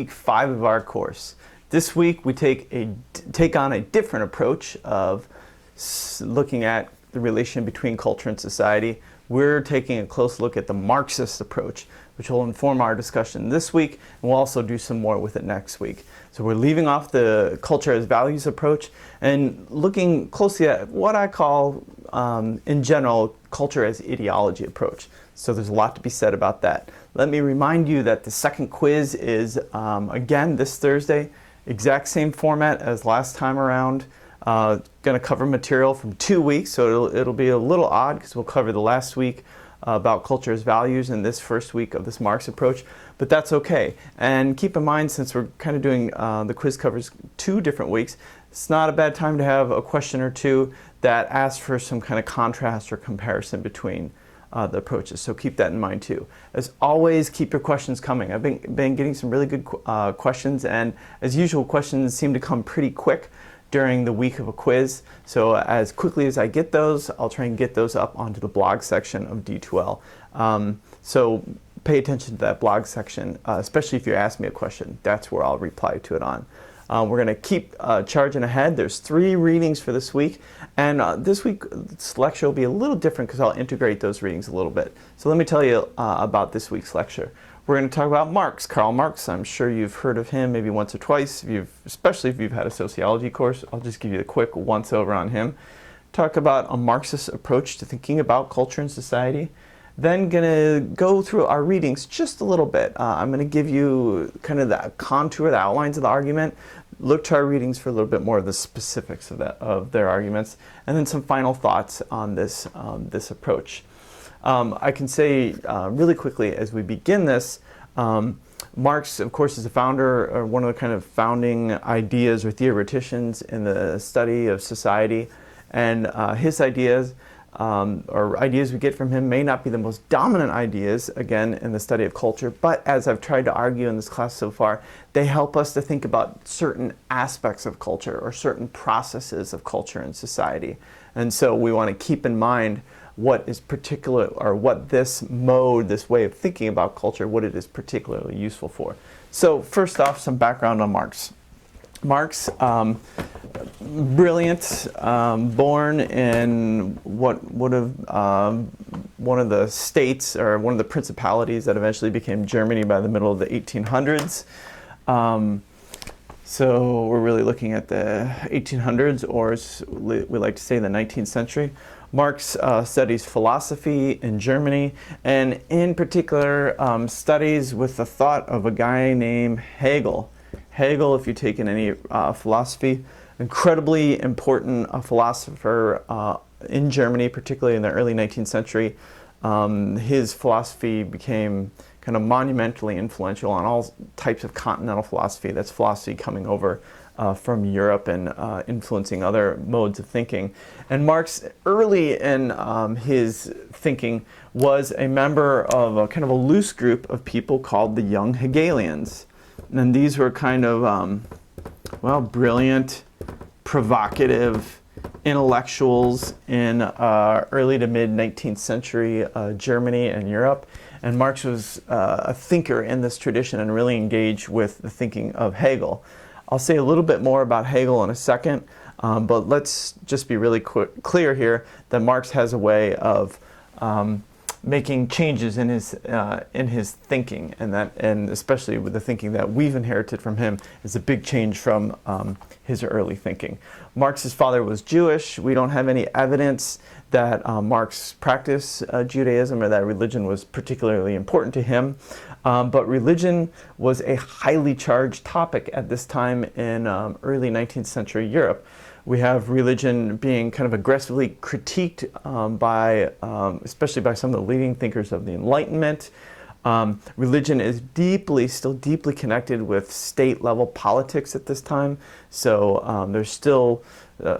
Week 5 of our course. This week we take on a different approach of looking at the relation between culture and society. We're taking a close look at the Marxist approach, which will inform our discussion this week, and we'll also do some more with it next week. So we're leaving off the culture as values approach and looking closely at what I call, in general, culture as ideology approach. So there's a lot to be said about that. Let me remind you that the second quiz is, again, this Thursday, exact same format as last time around. Going to cover material from 2 weeks, so it'll be a little odd because we'll cover the last week about culture as values and this first week of this Marx approach, but that's okay. And keep in mind, since we're kind of doing the quiz covers 2 different weeks, it's not a bad time to have a question or two that asks for some kind of contrast or comparison between the approaches. So keep that in mind too. As always, keep your questions coming. I've been getting some really good questions, and as usual, questions seem to come pretty quick during the week of a quiz. So as quickly as I get those, I'll try and get those up onto the blog section of D2L. So pay attention to that blog section, especially if you ask me a question. That's where I'll reply to it on. We're going to keep charging ahead. There's 3 readings for this week, and this week's lecture will be a little different because I'll integrate those readings a little bit. So let me tell you about this week's lecture. We're going to talk about Marx, Karl Marx. I'm sure you've heard of him maybe once or twice, especially if you've had a sociology course. I'll just give you a quick once-over on him. Talk about a Marxist approach to thinking about culture and society. Then going to go through our readings just a little bit. I'm going to give you kind of the contour, the outlines of the argument, look to our readings for a little bit more of the specifics of their arguments, and then some final thoughts on this approach. I can say really quickly as we begin this, Marx, of course, is the founder, or one of the kind of founding ideas or theoreticians in the study of society, and his ideas or ideas we get from him may not be the most dominant ideas, again, in the study of culture, but as I've tried to argue in this class so far, they help us to think about certain aspects of culture or certain processes of culture and society. And so we want to keep in mind what is particular, or what this mode, this way of thinking about culture, what it is particularly useful for. So first off, some background on Marx. Marx, brilliant, born in what would have one of the states, or one of the principalities that eventually became Germany by the middle of the 1800s. So we're really looking at the 1800s, or as we like to say, the 19th century. Marx studies philosophy in Germany, and in particular studies with the thought of a guy named Hegel. Hegel, if you've taken any philosophy, incredibly important philosopher in Germany, particularly in the early 19th century. His philosophy became kind of monumentally influential on all types of continental philosophy. That's philosophy coming over from Europe and influencing other modes of thinking. And Marx, early in his thinking, was a member of a kind of a loose group of people called the Young Hegelians. And these were kind of, brilliant, provocative intellectuals in early to mid 19th century Germany and Europe. And Marx was a thinker in this tradition and really engaged with the thinking of Hegel. I'll say a little bit more about Hegel in a second, but let's just be really clear here that Marx has a way of making changes in his thinking, and especially with the thinking that we've inherited from him is a big change from his early thinking. Marx's father was Jewish. We don't have any evidence that Marx practiced Judaism or that religion was particularly important to him, but religion was a highly charged topic at this time in early 19th century Europe. We have religion being kind of aggressively critiqued especially by some of the leading thinkers of the Enlightenment. Religion is still deeply connected with state-level politics at this time. So there's still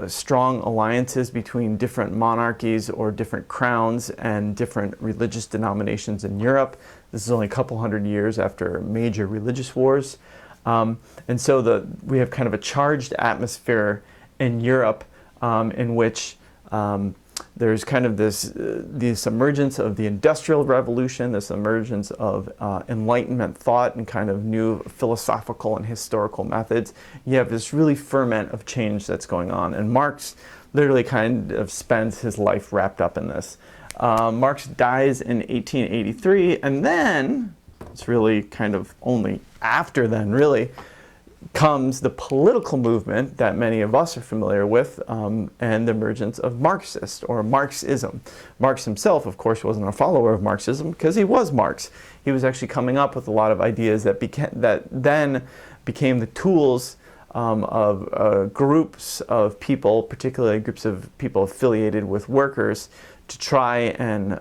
strong alliances between different monarchies or different crowns and different religious denominations in Europe. This is only a couple hundred years after major religious wars. And so we have kind of a charged atmosphere in Europe in which there's kind of this emergence of the Industrial Revolution, this emergence of Enlightenment thought and kind of new philosophical and historical methods. You have this really ferment of change that's going on, and Marx literally kind of spends his life wrapped up in this. Marx dies in 1883, and then, it's really kind of only after then, really, comes the political movement that many of us are familiar with, and the emergence of Marxist or Marxism. Marx himself, of course, wasn't a follower of Marxism because he was Marx. He was actually coming up with a lot of ideas that then became the tools of groups of people, particularly groups of people affiliated with workers, to try and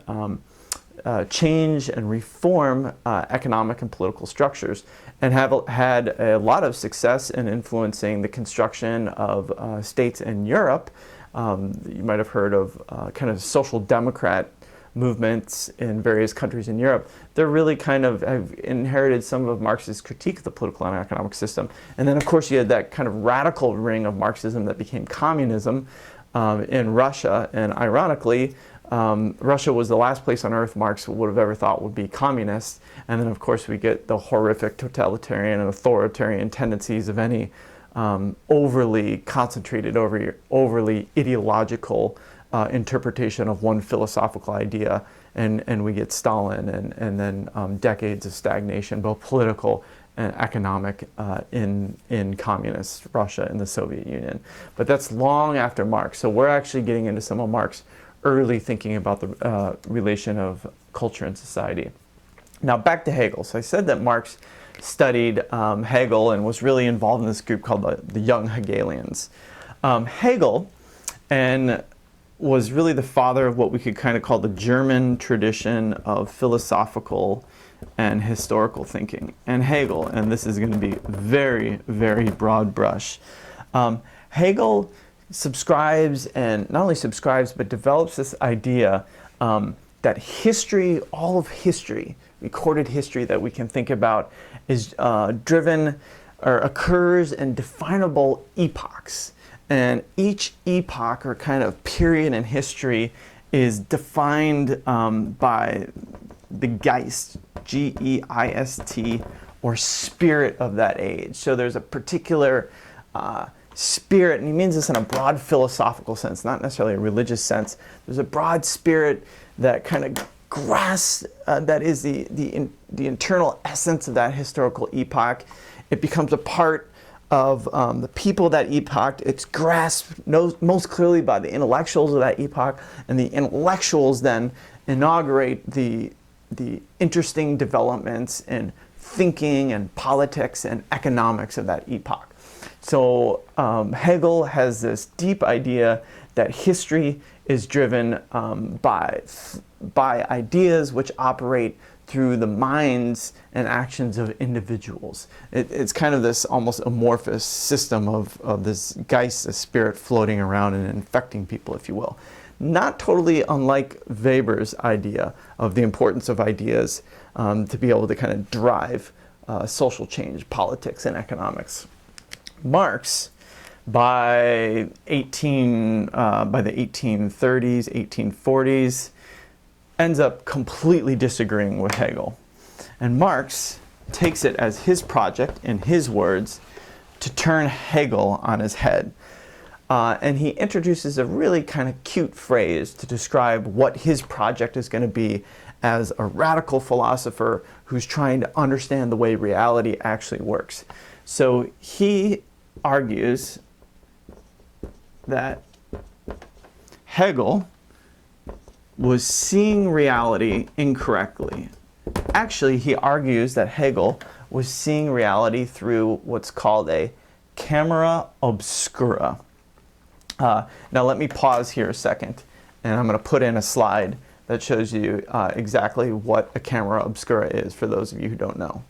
change and reform economic and political structures, and have had a lot of success in influencing the construction of states in Europe. You might have heard of kind of social democrat movements in various countries in Europe. They're really kind of have inherited some of Marx's critique of the political and economic system. And then, of course, you had that kind of radical ring of Marxism that became communism in Russia. And ironically, Russia was the last place on earth Marx would have ever thought would be communist. And then, of course, we get the horrific totalitarian and authoritarian tendencies of any overly concentrated, overly ideological interpretation of one philosophical idea. And we get Stalin and then decades of stagnation, both political and economic, in communist Russia and the Soviet Union. But that's long after Marx. So we're actually getting into some of Marx's early thinking about the relation of culture and society. Now back to Hegel. So I said that Marx studied Hegel and was really involved in this group called the Young Hegelians. Hegel was really the father of what we could kind of call the German tradition of philosophical and historical thinking. And Hegel, and this is going to be very, very broad brush, Hegel subscribes, and not only subscribes, but develops this idea that history, all of history, recorded history that we can think about, is driven or occurs in definable epochs. And each epoch or kind of period in history is defined by the Geist, G-E-I-S-T, or spirit of that age. So there's a particular spirit, and he means this in a broad philosophical sense, not necessarily a religious sense. There's a broad spirit that kind of grasps, that is the internal essence of that historical epoch. It becomes a part of the people of that epoch. It's grasped most clearly by the intellectuals of that epoch, and the intellectuals then inaugurate the interesting developments in thinking and politics and economics of that epoch. So Hegel has this deep idea that history is driven by ideas which operate through the minds and actions of individuals. It's kind of this almost amorphous system of this Geist, this spirit floating around and infecting people, if you will. Not totally unlike Weber's idea of the importance of ideas to be able to kind of drive social change, politics, and economics. Marx, by the 1830s, 1840s, ends up completely disagreeing with Hegel. And Marx takes it as his project, in his words, to turn Hegel on his head. And he introduces a really kind of cute phrase to describe what his project is going to be as a radical philosopher who's trying to understand the way reality actually works. So he argues that Hegel was seeing reality incorrectly. Actually, he argues that Hegel was seeing reality through what's called a camera obscura. Now let me pause here a second, and I'm going to put in a slide that shows you exactly what a camera obscura is for those of you who don't know.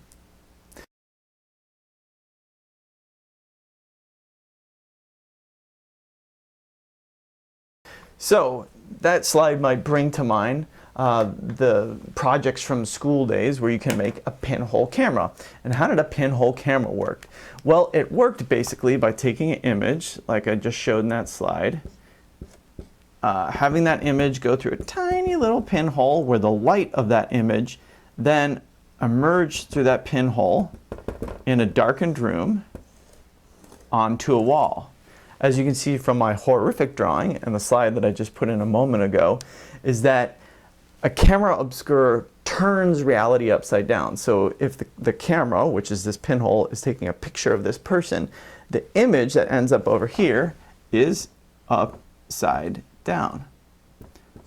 So that slide might bring to mind the projects from school days where you can make a pinhole camera. And how did a pinhole camera work? Well, it worked basically by taking an image, like I just showed in that slide, having that image go through a tiny little pinhole where the light of that image then emerged through that pinhole in a darkened room onto a wall. As you can see from my horrific drawing and the slide that I just put in a moment ago, is that a camera obscura turns reality upside down. So if the camera, which is this pinhole, is taking a picture of this person, the image that ends up over here is upside down.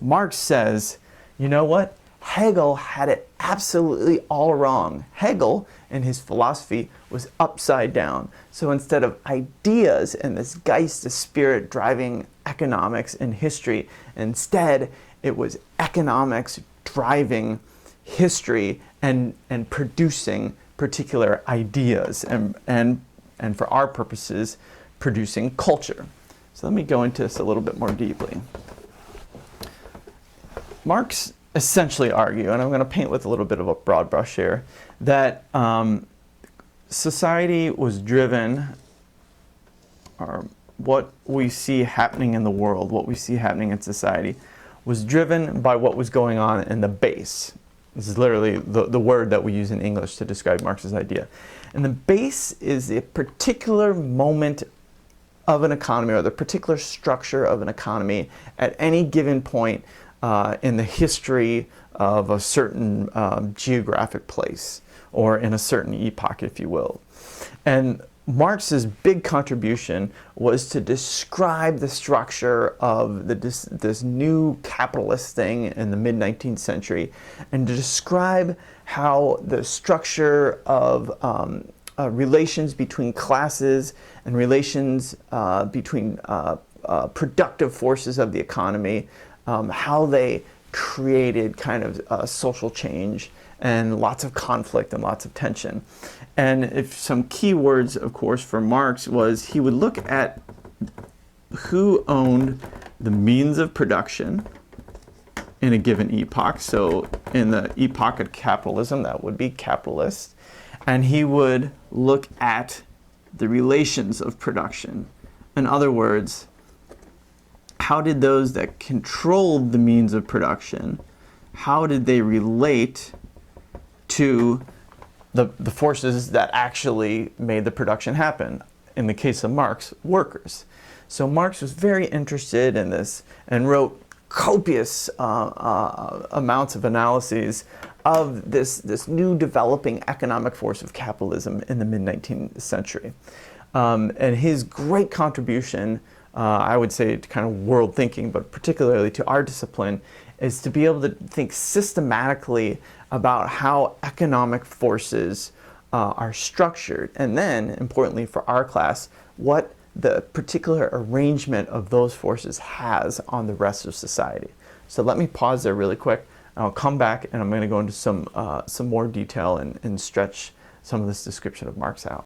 Marx says, you know what? Hegel had it absolutely all wrong. Hegel, in his philosophy, was upside down. So instead of ideas and this Geist, the spirit driving economics and history, instead it was economics driving history and producing particular ideas and for our purposes, producing culture. So let me go into this a little bit more deeply. Marx essentially argue, and I'm going to paint with a little bit of a broad brush here, that society was driven, or what we see happening in the world, what we see happening in society, was driven by what was going on in the base. This is literally the word that we use in English to describe Marx's idea. And the base is a particular moment of an economy, or the particular structure of an economy at any given point in the history of a certain geographic place, or in a certain epoch, if you will. And Marx's big contribution was to describe the structure of this new capitalist thing in the mid-19th century, and to describe how the structure of relations between classes and relations between productive forces of the economy, how they created kind of social change and lots of conflict and lots of tension. And if some key words, of course, for Marx was he would look at who owned the means of production in a given epoch. So in the epoch of capitalism, that would be capitalist. And he would look at the relations of production. In other words, how did those that controlled the means of production, how did they relate to the forces that actually made the production happen? In the case of Marx, workers. So Marx was very interested in this and wrote copious amounts of analyses of this new developing economic force of capitalism in the mid-19th century. And his great contribution, I would say, to kind of world thinking, but particularly to our discipline, is to be able to think systematically about how economic forces are structured, and then, importantly for our class, what the particular arrangement of those forces has on the rest of society. So let me pause there really quick, and I'll come back and I'm going to go into some more detail and stretch some of this description of Marx out.